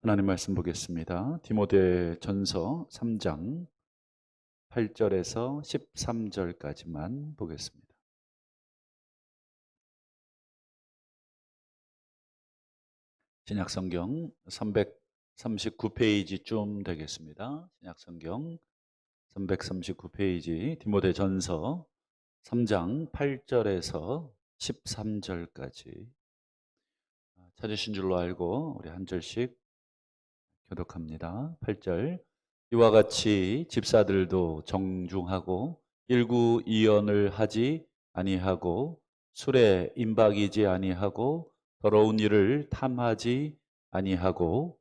하나님 말씀 보겠습니다. 디모데 전서 3장 8절에서 13절까지만 보겠습니다. 신약성경 339페이지쯤 되겠습니다. 신약성경 339페이지 디모데 전서 3장 8절에서 13절까지 찾으신 줄로 알고 우리 한 절씩 교독합니다. 8절 이와 같이 집사들도 정중하고 일구이연을 하지 아니하고 술에 임박이지 아니하고 더러운 일을 탐하지 아니하고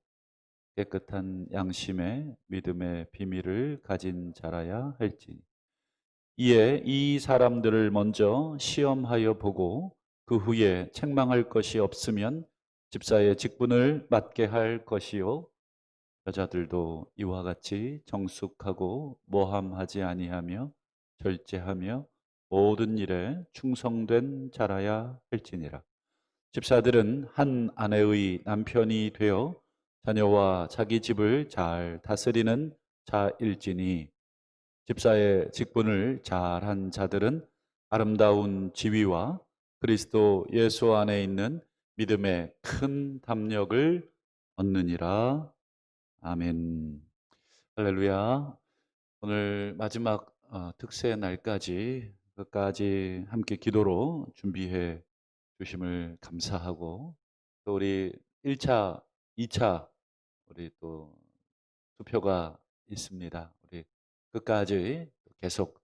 깨끗한 양심의 믿음의 비밀을 가진 자라야 할지니 이에 이 사람들을 먼저 시험하여 보고 그 후에 책망할 것이 없으면 집사의 직분을 맡게 할 것이요 여자들도 이와 같이 정숙하고 모함하지 아니하며 절제하며 모든 일에 충성된 자라야 할지니라. 집사들은 한 아내의 남편이 되어 자녀와 자기 집을 잘 다스리는 자일지니 집사의 직분을 잘한 자들은 아름다운 지위와 그리스도 예수 안에 있는 믿음의 큰 담력을 얻느니라. 아멘. 할렐루야. 오늘 마지막 특세 날까지 끝까지 함께 기도로 준비해 주심을 감사하고 또 우리 1차, 2차 우리 또 투표가 있습니다. 우리 끝까지 계속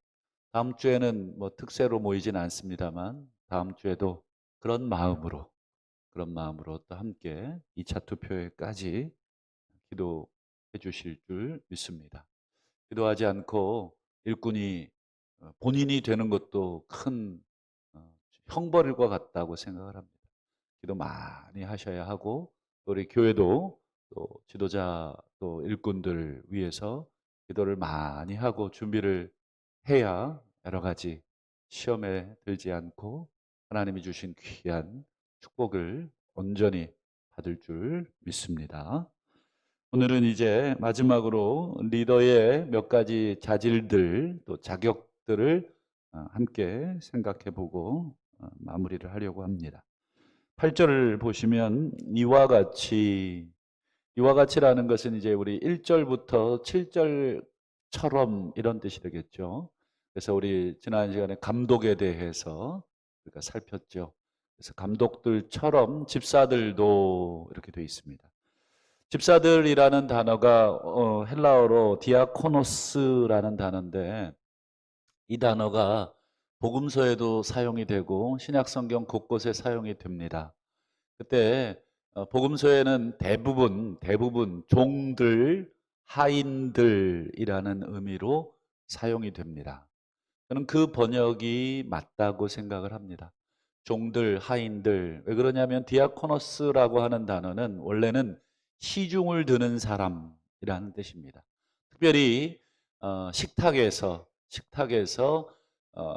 다음 주에는 뭐 특세로 모이진 않습니다만 다음 주에도 그런 마음으로 또 함께 2차 투표에까지 기도해 주실 줄 믿습니다. 기도하지 않고 일꾼이 본인이 되는 것도 큰 형벌과 같다고 생각을 합니다. 기도 많이 하셔야 하고 또 우리 교회도 또 지도자 또 일꾼들 위해서 기도를 많이 하고 준비를 해야 여러 가지 시험에 들지 않고 하나님이 주신 귀한 축복을 온전히 받을 줄 믿습니다. 오늘은 이제 마지막으로 리더의 몇 가지 자질들 또 자격들을 함께 생각해 보고 마무리를 하려고 합니다. 8절을 보시면 이와 같이라는 것은 이제 우리 1절부터 7절처럼 이런 뜻이 되겠죠. 그래서 우리 지난 시간에 감독에 대해서 우리가 살폈죠. 그래서 감독들처럼 집사들도 이렇게 되어 있습니다. 집사들이라는 단어가 헬라어로 디아코노스라는 단어인데 이 단어가 복음서에도 사용이 되고 신약성경 곳곳에 사용이 됩니다. 그때 복음서에는 대부분 종들, 하인들이라는 의미로 사용이 됩니다. 저는 그 번역이 맞다고 생각을 합니다. 종들, 하인들. 왜 그러냐면 디아코노스라고 하는 단어는 원래는 시중을 드는 사람이라는 뜻입니다. 특별히 식탁에서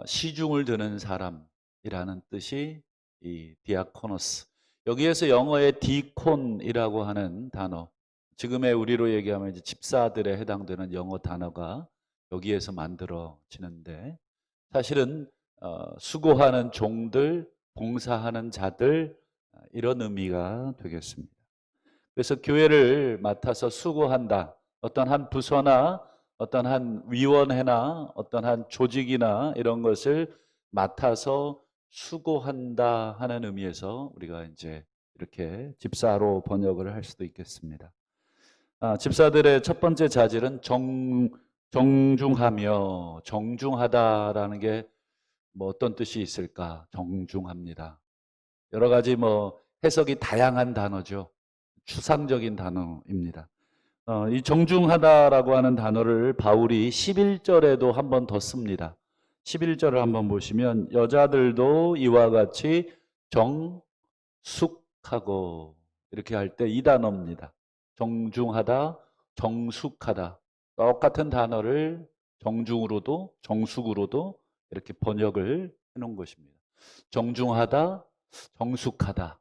시중을 드는 사람이라는 뜻이 이 디아코노스. 여기에서 영어의 디콘이라고 하는 단어, 지금의 우리로 얘기하면 이제 집사들에 해당되는 영어 단어가 여기에서 만들어지는데 사실은 수고하는 종들, 봉사하는 자들 이런 의미가 되겠습니다. 그래서 교회를 맡아서 수고한다. 어떤 한 부서나 어떤 한 위원회나 어떤 한 조직이나 이런 것을 맡아서 수고한다 하는 의미에서 우리가 이제 이렇게 집사로 번역을 할 수도 있겠습니다. 집사들의 첫 번째 자질은 정중하다라는 게 뭐 어떤 뜻이 있을까? 정중합니다. 여러 가지 뭐 해석이 다양한 단어죠. 추상적인 단어입니다. 이 정중하다라고 하는 단어를 바울이 11절에도 한 번 더 씁니다. 11절을 한번 보시면 여자들도 이와 같이 정숙하고 이렇게 할 때 이 단어입니다. 정중하다, 정숙하다. 똑같은 단어를 정중으로도 정숙으로도 이렇게 번역을 해놓은 것입니다. 정중하다, 정숙하다.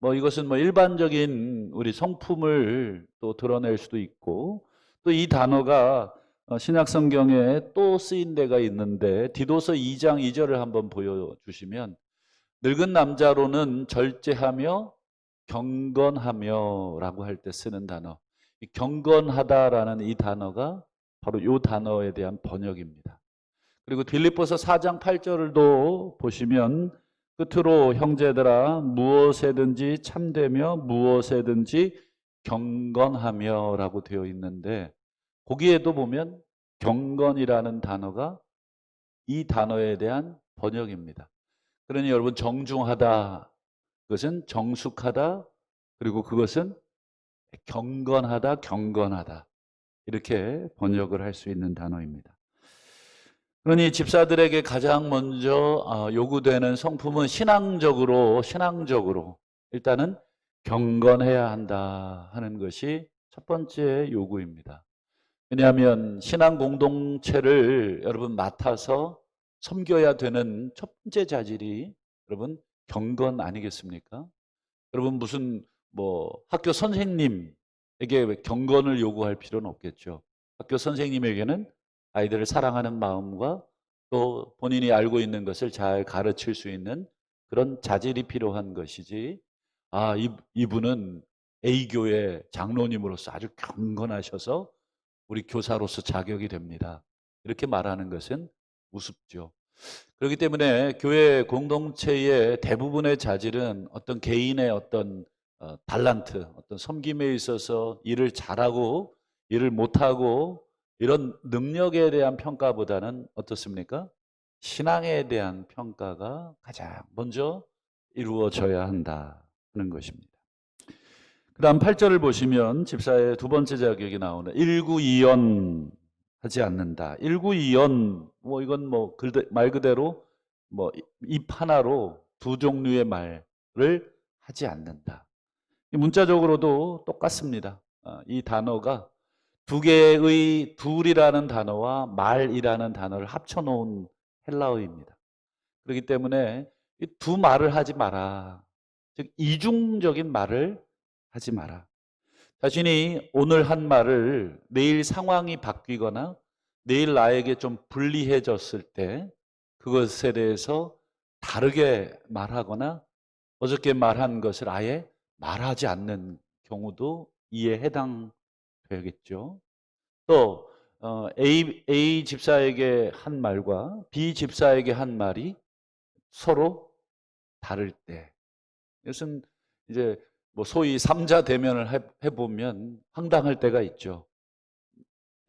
뭐 이것은 뭐 일반적인 우리 성품을 또 드러낼 수도 있고, 또 이 단어가 신약 성경에 또 쓰인 데가 있는데, 디도서 2장 2절을 한번 보여주시면, 늙은 남자로는 절제하며 경건하며라고 할 때 쓰는 단어, 이 경건하다라는 이 단어가 바로 이 단어에 대한 번역입니다. 그리고 빌립보서 4장 8절도 보시면, 끝으로 형제들아 무엇에든지 참되며 무엇에든지 경건하며라고 되어 있는데, 거기에도 보면 경건이라는 단어가 이 단어에 대한 번역입니다. 그러니 여러분, 정중하다, 그것은 정숙하다, 그리고 그것은 경건하다, 경건하다, 이렇게 번역을 할 수 있는 단어입니다. 그러니 집사들에게 가장 먼저 요구되는 성품은 신앙적으로 일단은 경건해야 한다 하는 것이 첫 번째 요구입니다. 왜냐하면 신앙 공동체를 여러분 맡아서 섬겨야 되는 첫 번째 자질이 여러분 경건 아니겠습니까? 여러분 무슨 뭐 학교 선생님에게 경건을 요구할 필요는 없겠죠. 학교 선생님에게는 아이들을 사랑하는 마음과 또 본인이 알고 있는 것을 잘 가르칠 수 있는 그런 자질이 필요한 것이지, 이분은 A교회 장로님으로서 아주 경건하셔서 우리 교사로서 자격이 됩니다, 이렇게 말하는 것은 우습죠. 그렇기 때문에 교회 공동체의 대부분의 자질은 어떤 개인의 어떤 달란트, 어떤 섬김에 있어서 일을 잘하고 일을 못하고 이런 능력에 대한 평가보다는 어떻습니까? 신앙에 대한 평가가 가장 먼저 이루어져야 한다는 것입니다. 그 다음 8절을 보시면 집사의 두 번째 자격이 나오는 일구이연 하지 않는다. 일구이연, 뭐 이건 뭐 말 그대로 뭐 입 하나로 두 종류의 말을 하지 않는다. 문자적으로도 똑같습니다. 이 단어가 두 개의 둘이라는 단어와 말이라는 단어를 합쳐놓은 헬라어입니다. 그렇기 때문에 이 두 말을 하지 마라. 즉 이중적인 말을 하지 마라. 자신이 오늘 한 말을 내일 상황이 바뀌거나 내일 나에게 좀 불리해졌을 때 그것에 대해서 다르게 말하거나 어저께 말한 것을 아예 말하지 않는 경우도 이에 해당되겠죠. 또 A 집사에게 한 말과 B 집사에게 한 말이 서로 다를 때, 이것은 이제 뭐 소위 삼자 대면을 해보면 황당할 때가 있죠.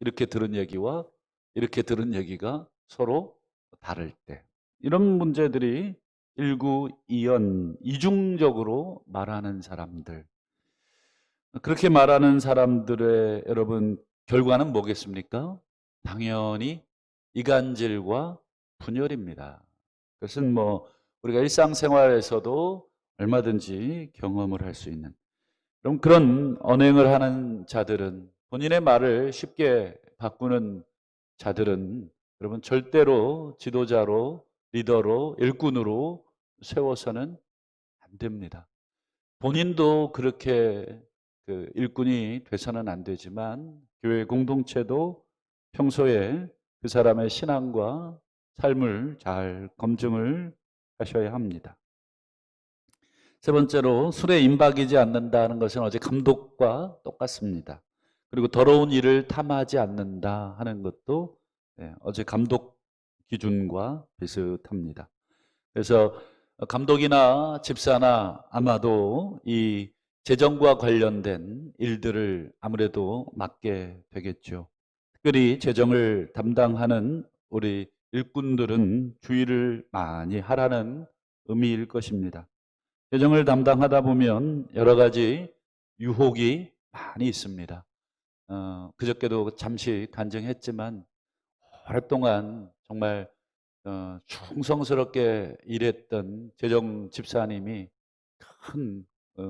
이렇게 들은 얘기와 이렇게 들은 얘기가 서로 다를 때, 이런 문제들이 일구이연, 이중적으로 말하는 사람들, 그렇게 말하는 사람들의 여러분 결과는 뭐겠습니까? 당연히 이간질과 분열입니다. 그것은 뭐 우리가 일상생활에서도 얼마든지 경험을 할 수 있는, 그럼 그런 언행을 하는 자들은, 본인의 말을 쉽게 바꾸는 자들은 여러분 절대로 지도자로, 리더로, 일꾼으로 세워서는 안 됩니다. 본인도 그렇게 그 일꾼이 돼서는 안 되지만 교회 공동체도 평소에 그 사람의 신앙과 삶을 잘 검증을 하셔야 합니다. 세 번째로, 술에 임박이지 않는다는 것은 어제 감독과 똑같습니다. 그리고 더러운 일을 탐하지 않는다 하는 것도 어제 감독 기준과 비슷합니다. 그래서 감독이나 집사나 아마도 이 재정과 관련된 일들을 아무래도 맡게 되겠죠. 특별히 재정을 담당하는 우리 일꾼들은 주의를 많이 하라는 의미일 것입니다. 재정을 담당하다 보면 여러 가지 유혹이 많이 있습니다. 그저께도 잠시 간증했지만 오랫동안 정말 충성스럽게 일했던 재정 집사님이 큰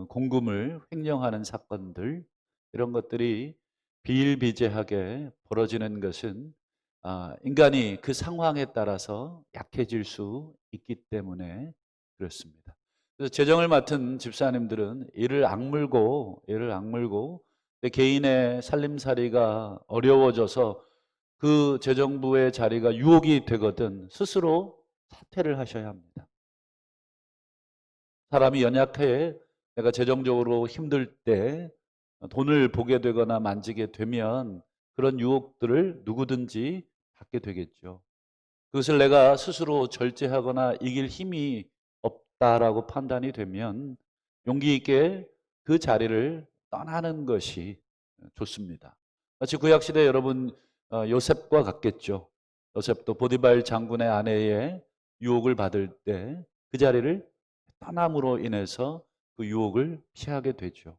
공금을 횡령하는 사건들, 이런 것들이 비일비재하게 벌어지는 것은 인간이 그 상황에 따라서 약해질 수 있기 때문에 그렇습니다. 그래서 재정을 맡은 집사님들은 이를 악물고 개인의 살림살이가 어려워져서 그 재정부의 자리가 유혹이 되거든 스스로 사퇴를 하셔야 합니다. 사람이 연약해 내가 재정적으로 힘들 때 돈을 보게 되거나 만지게 되면 그런 유혹들을 누구든지 받게 되겠죠. 그것을 내가 스스로 절제하거나 이길 힘이 없다라고 판단이 되면 용기 있게 그 자리를 떠나는 것이 좋습니다. 마치 구약시대 여러분 요셉과 같겠죠. 요셉도 보디발 장군의 아내의 유혹을 받을 때 그 자리를 떠남으로 인해서 그 유혹을 피하게 되죠.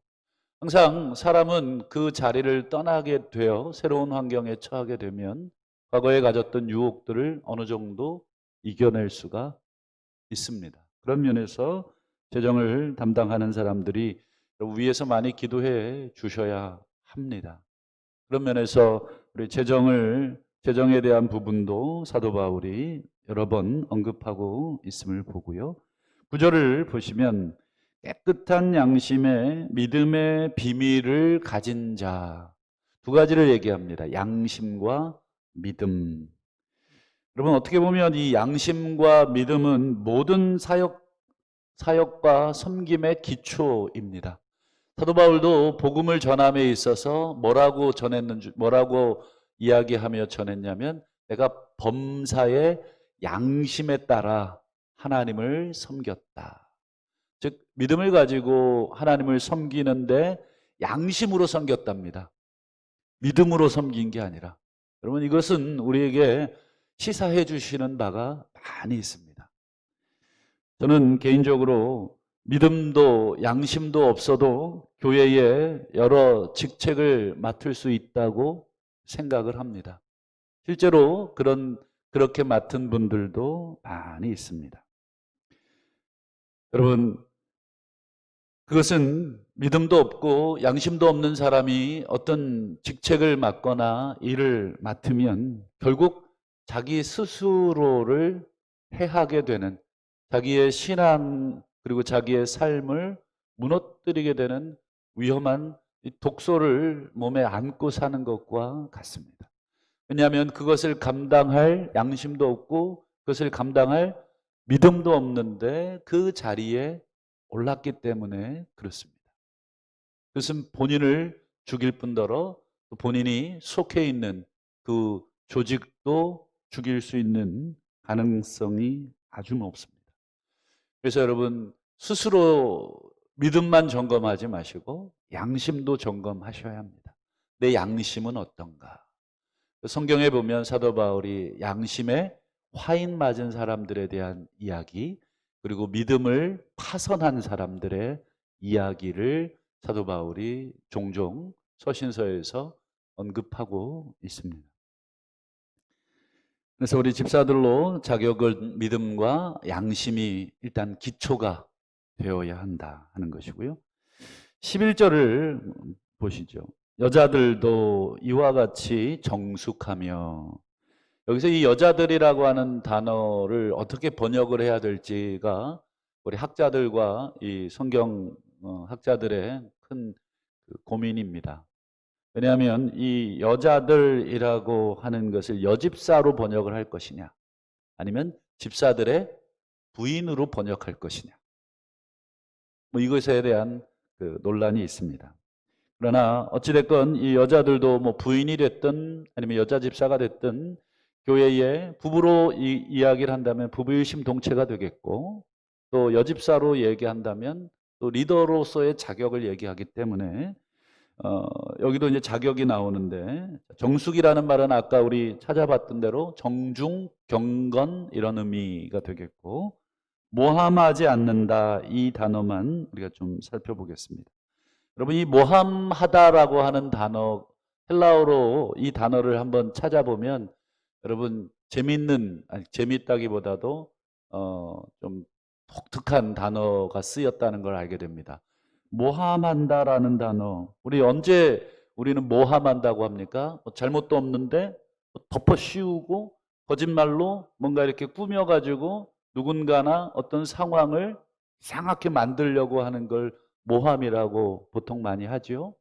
항상 사람은 그 자리를 떠나게 되어 새로운 환경에 처하게 되면 과거에 가졌던 유혹들을 어느 정도 이겨낼 수가 있습니다. 그런 면에서 재정을 담당하는 사람들이 위에서 많이 기도해 주셔야 합니다. 그런 면에서 우리 재정에 대한 부분도 사도 바울이 여러 번 언급하고 있음을 보고요. 구절을 보시면 깨끗한 양심에 믿음의 비밀을 가진 자, 두 가지를 얘기합니다. 양심과 믿음. 여러분 어떻게 보면 이 양심과 믿음은 모든 사역과 섬김의 기초입니다. 사도 바울도 복음을 전함에 있어서 뭐라고 이야기하며 전했냐면 내가 범사의 양심에 따라 하나님을 섬겼다. 즉 믿음을 가지고 하나님을 섬기는데 양심으로 섬겼답니다. 믿음으로 섬긴 게 아니라. 여러분 이것은 우리에게 시사해 주시는 바가 많이 있습니다. 저는 개인적으로 믿음도 양심도 없어도 교회에 여러 직책을 맡을 수 있다고 생각을 합니다. 실제로 그렇게 맡은 분들도 많이 있습니다. 여러분, 그것은 믿음도 없고 양심도 없는 사람이 어떤 직책을 맡거나 일을 맡으면 결국 자기 스스로를 해하게 되는 자기의 신앙 그리고 자기의 삶을 무너뜨리게 되는 위험한 독소를 몸에 안고 사는 것과 같습니다. 왜냐하면 그것을 감당할 양심도 없고 그것을 감당할 믿음도 없는데 그 자리에 올랐기 때문에 그렇습니다. 그것은 본인을 죽일 뿐더러 본인이 속해 있는 그 조직도 죽일 수 있는 가능성이 아주 높습니다. 그래서 여러분 스스로 믿음만 점검하지 마시고 양심도 점검하셔야 합니다. 내 양심은 어떤가? 성경에 보면 사도 바울이 양심에 화인 맞은 사람들에 대한 이야기 그리고 믿음을 파선한 사람들의 이야기를 사도 바울이 종종 서신서에서 언급하고 있습니다. 그래서 우리 집사들로 자격은 믿음과 양심이 일단 기초가 되어야 한다 하는 것이고요. 11절을 보시죠. 여자들도 이와 같이 정숙하며 여기서 이 여자들이라고 하는 단어를 어떻게 번역을 해야 될지가 우리 학자들과 이 성경 학자들의 큰 고민입니다. 왜냐하면 이 여자들이라고 하는 것을 여집사로 번역을 할 것이냐 아니면 집사들의 부인으로 번역할 것이냐 뭐 이것에 대한 논란이 있습니다. 그러나 어찌됐건 이 여자들도 뭐 부인이 됐든 아니면 여자 집사가 됐든 교회에 부부로 이야기를 한다면 부부일심 동체가 되겠고 또 여집사로 얘기한다면 또 리더로서의 자격을 얘기하기 때문에 여기도 이제 자격이 나오는데 정숙이라는 말은 아까 우리 찾아봤던 대로 정중, 경건 이런 의미가 되겠고 모함하지 않는다 이 단어만 우리가 좀 살펴보겠습니다. 여러분 이 모함하다라고 하는 단어 헬라어로 이 단어를 한번 찾아보면 여러분 재밌다기보다도 좀 독특한 단어가 쓰였다는 걸 알게 됩니다. 모함한다라는 단어 우리 언제 우리는 모함한다고 합니까? 잘못도 없는데 덮어 씌우고 거짓말로 뭔가 이렇게 꾸며가지고 누군가나 어떤 상황을 이상하게 만들려고 하는 걸 모함이라고 보통 많이 하죠.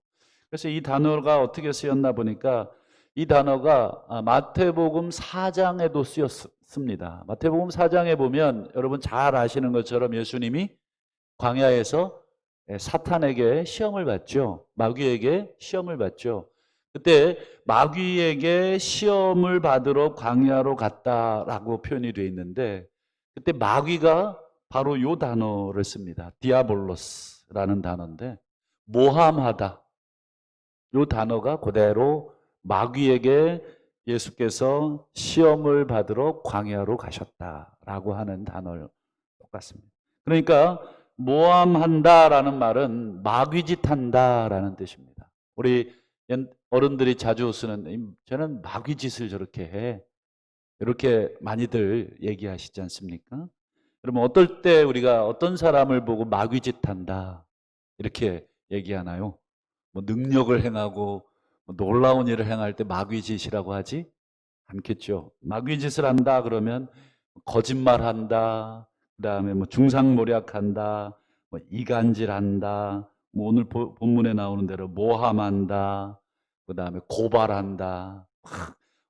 그래서 이 단어가 어떻게 쓰였나 보니까 이 단어가 마태복음 4장에도 쓰였습니다. 마태복음 4장에 보면 여러분 잘 아시는 것처럼 예수님이 광야에서 사탄에게 시험을 받죠. 마귀에게 시험을 받죠. 그때 마귀에게 시험을 받으러 광야로 갔다라고 표현이 되어 있는데 그때 마귀가 바로 요 단어를 씁니다. 디아볼로스라는 단어인데 모함하다. 요 단어가 그대로 마귀에게 예수께서 시험을 받으러 광야로 가셨다라고 하는 단어를 똑같습니다. 그러니까 모함한다라는 말은 마귀짓 한다라는 뜻입니다. 우리 어른들이 자주 쓰는 저는 마귀짓을 저렇게 해. 이렇게 많이들 얘기하시지 않습니까? 그러면 어떨 때 우리가 어떤 사람을 보고 마귀짓 한다 이렇게 얘기하나요? 뭐 능력을 행하고 뭐 놀라운 일을 행할 때 마귀짓이라고 하지 않겠죠. 마귀짓을 한다 그러면 거짓말한다, 그다음에 뭐 중상모략한다, 뭐 이간질한다, 뭐 오늘 본문에 나오는 대로 모함한다, 그다음에 고발한다.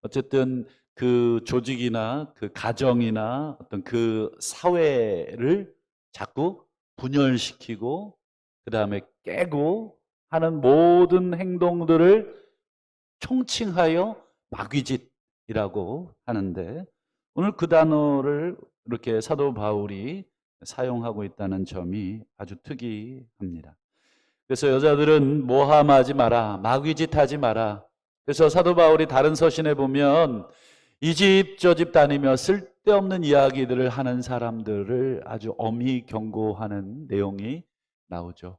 어쨌든 그 조직이나 그 가정이나 어떤 그 사회를 자꾸 분열시키고 그다음에 깨고 하는 모든 행동들을 총칭하여 마귀짓이라고 하는데 오늘 그 단어를 이렇게 사도 바울이 사용하고 있다는 점이 아주 특이합니다. 그래서 여자들은 모함하지 마라, 마귀짓 하지 마라. 그래서 사도 바울이 다른 서신에 보면 이 집 저 집 다니며 쓸데없는 이야기들을 하는 사람들을 아주 엄히 경고하는 내용이 나오죠.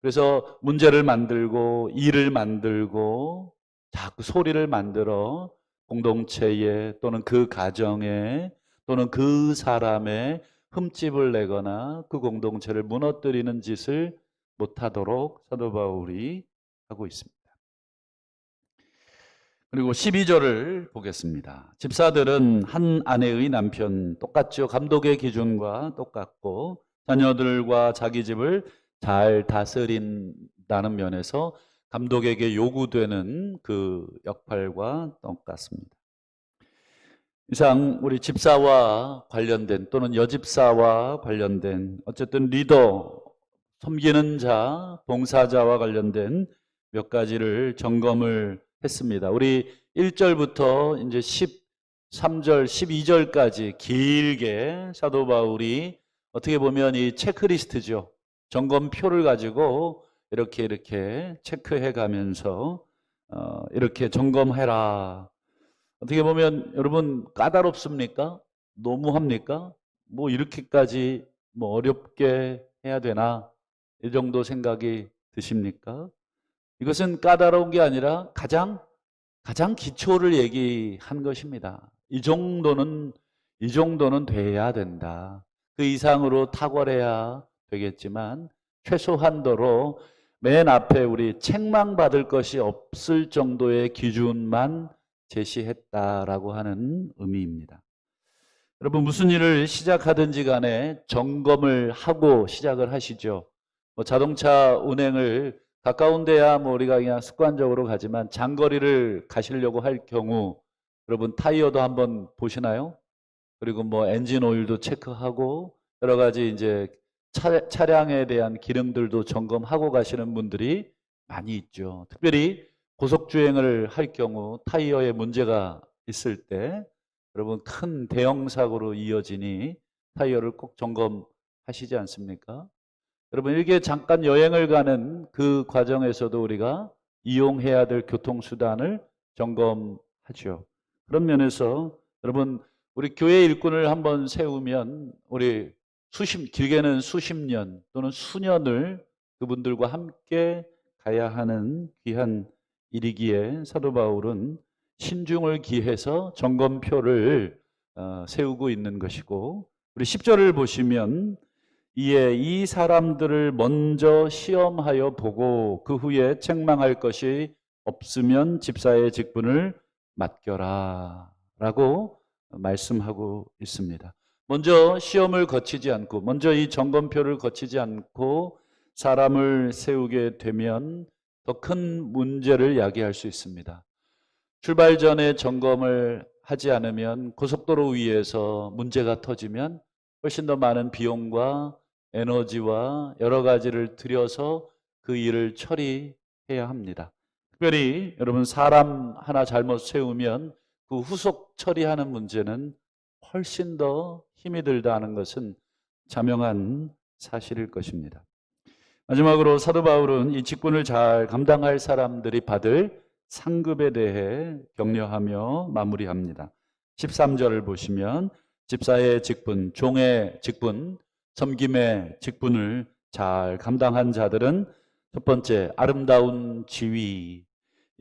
그래서 문제를 만들고 일을 만들고 자꾸 소리를 만들어 공동체에 또는 그 가정에 또는 그 사람의 흠집을 내거나 그 공동체를 무너뜨리는 짓을 못하도록 사도 바울이 하고 있습니다. 그리고 12절을 보겠습니다. 집사들은 한 아내의 남편 똑같죠. 감독의 기준과 똑같고 자녀들과 자기 집을 잘 다스린다는 면에서 감독에게 요구되는 그 역할과 똑같습니다. 이상 우리 집사와 관련된 또는 여집사와 관련된 어쨌든 리더, 섬기는 자, 봉사자와 관련된 몇 가지를 점검을 했습니다. 우리 1절부터 이제 13절, 12절까지 길게 사도 바울이 어떻게 보면 이 체크리스트죠. 점검표를 가지고 이렇게 체크해 가면서 이렇게 점검해라. 어떻게 보면 여러분 까다롭습니까? 너무합니까? 뭐 이렇게까지 뭐 어렵게 해야 되나? 이 정도 생각이 드십니까? 이것은 까다로운 게 아니라 가장 기초를 얘기한 것입니다. 이 정도는 돼야 된다. 그 이상으로 탁월해야 되겠지만 최소한도로 맨 앞에 우리 책망받을 것이 없을 정도의 기준만 제시했다라고 하는 의미입니다. 여러분 무슨 일을 시작하든지 간에 점검을 하고 시작을 하시죠. 뭐 자동차 운행을 가까운 데야 뭐 우리가 그냥 습관적으로 가지만 장거리를 가시려고 할 경우 여러분 타이어도 한번 보시나요? 그리고 뭐 엔진 오일도 체크하고 여러 가지 이제 차량에 대한 기능들도 점검하고 가시는 분들이 많이 있죠. 특별히 고속주행을 할 경우 타이어에 문제가 있을 때 여러분 큰 대형 사고로 이어지니 타이어를 꼭 점검하시지 않습니까? 여러분 이게 잠깐 여행을 가는 그 과정에서도 우리가 이용해야 될 교통수단을 점검하죠. 그런 면에서 여러분 우리 교회 일꾼을 한번 세우면 우리 길게는 수십 년 또는 수년을 그분들과 함께 가야 하는 귀한 일이기에 사도 바울은 신중을 기해서 점검표를 세우고 있는 것이고 우리 10절을 보시면 이에 이 사람들을 먼저 시험하여 보고 그 후에 책망할 것이 없으면 집사의 직분을 맡겨라 라고 말씀하고 있습니다. 먼저 시험을 거치지 않고, 먼저 이 점검표를 거치지 않고 사람을 세우게 되면 더 큰 문제를 야기할 수 있습니다. 출발 전에 점검을 하지 않으면 고속도로 위에서 문제가 터지면 훨씬 더 많은 비용과 에너지와 여러 가지를 들여서 그 일을 처리해야 합니다. 특별히 여러분, 사람 하나 잘못 세우면 그 후속 처리하는 문제는 훨씬 더 힘이 들다는 것은 자명한 사실일 것입니다. 마지막으로 사도 바울은 이 직분을 잘 감당할 사람들이 받을 상급에 대해 격려하며 마무리합니다. 13절을 보시면 집사의 직분, 종의 직분, 섬김의 직분을 잘 감당한 자들은 첫 번째, 아름다운 지위.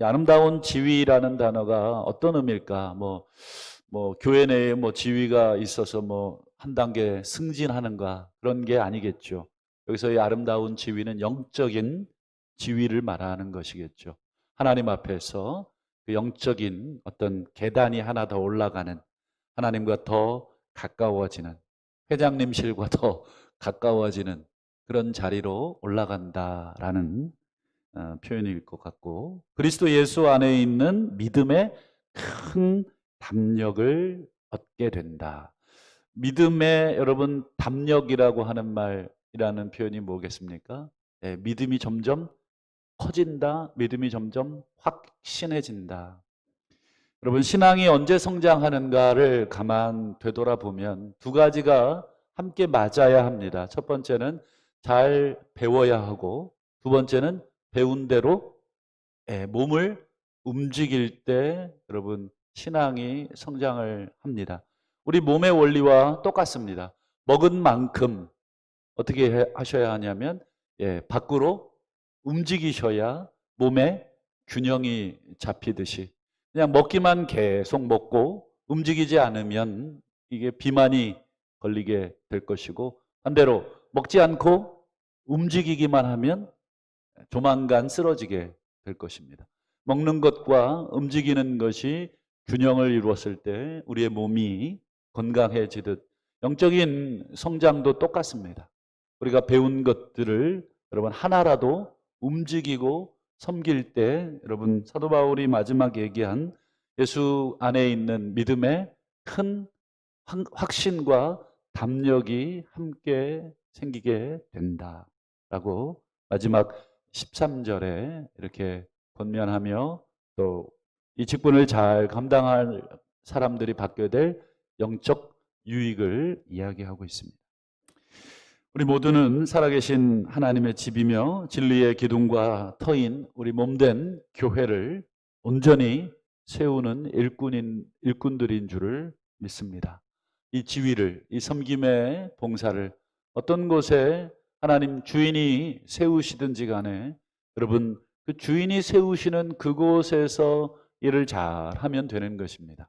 이 아름다운 지위라는 단어가 어떤 의미일까? 교회 내에 지위가 있어서 한 단계 승진하는가? 그런 게 아니겠죠. 여기서의 아름다운 지위는 영적인 지위를 말하는 것이겠죠. 하나님 앞에서 그 영적인 어떤 계단이 하나 더 올라가는, 하나님과 더 가까워지는, 회장님실과 더 가까워지는 그런 자리로 올라간다라는 표현일 것 같고, 그리스도 예수 안에 있는 믿음의 큰 담력을 얻게 된다. 믿음의 여러분 담력이라고 하는 말이라는 표현이 뭐겠습니까? 네, 믿음이 점점 커진다. 믿음이 점점 확신해진다. 여러분, 신앙이 언제 성장하는가를 가만 되돌아보면 두 가지가 함께 맞아야 합니다. 첫 번째는 잘 배워야 하고, 두 번째는 배운 대로 몸을 움직일 때 여러분 신앙이 성장을 합니다. 우리 몸의 원리와 똑같습니다. 먹은 만큼 어떻게 하셔야 하냐면 밖으로 움직이셔야 몸에 균형이 잡히듯이, 그냥 먹기만 계속 먹고 움직이지 않으면 이게 비만이 걸리게 될 것이고, 반대로 먹지 않고 움직이기만 하면 조만간 쓰러지게 될 것입니다. 먹는 것과 움직이는 것이 균형을 이루었을 때 우리의 몸이 건강해지듯 영적인 성장도 똑같습니다. 우리가 배운 것들을 여러분 하나라도 움직이고 섬길 때 여러분, 사도 바울이 마지막 얘기한 예수 안에 있는 믿음의 큰 확신과 담력이 함께 생기게 된다라고 마지막 13절에 이렇게 권면하며, 또 이 직분을 잘 감당할 사람들이 받게 될 영적 유익을 이야기하고 있습니다. 우리 모두는 살아계신 하나님의 집이며 진리의 기둥과 터인 우리 몸된 교회를 온전히 세우는 일꾼들인 줄을 믿습니다. 이 지위를, 이 섬김의 봉사를 어떤 곳에 하나님 주인이 세우시든지 간에 여러분, 그 주인이 세우시는 그곳에서 일을 잘하면 되는 것입니다.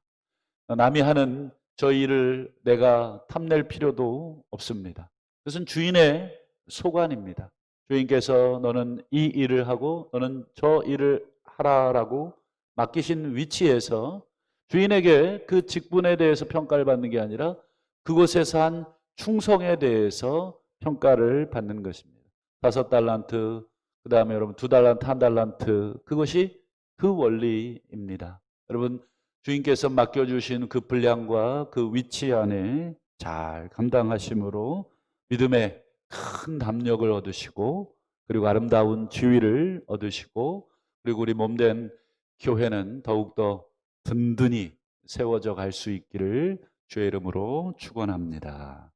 남이 하는 저 일을 내가 탐낼 필요도 없습니다. 그것은 주인의 소관입니다. 주인께서 너는 이 일을 하고 너는 저 일을 하라라고 맡기신 위치에서 주인에게 그 직분에 대해서 평가를 받는 게 아니라 그곳에서 한 충성에 대해서 평가를 받는 것입니다. 5달란트, 그 다음에 여러분 2달란트, 1달란트, 그것이 그 원리입니다. 여러분, 주인께서 맡겨주신 그 분량과 그 위치 안에 잘 감당하심으로 믿음의 큰 담력을 얻으시고, 그리고 아름다운 지위를 얻으시고, 그리고 우리 몸된 교회는 더욱더 든든히 세워져 갈 수 있기를 주의 이름으로 축원합니다.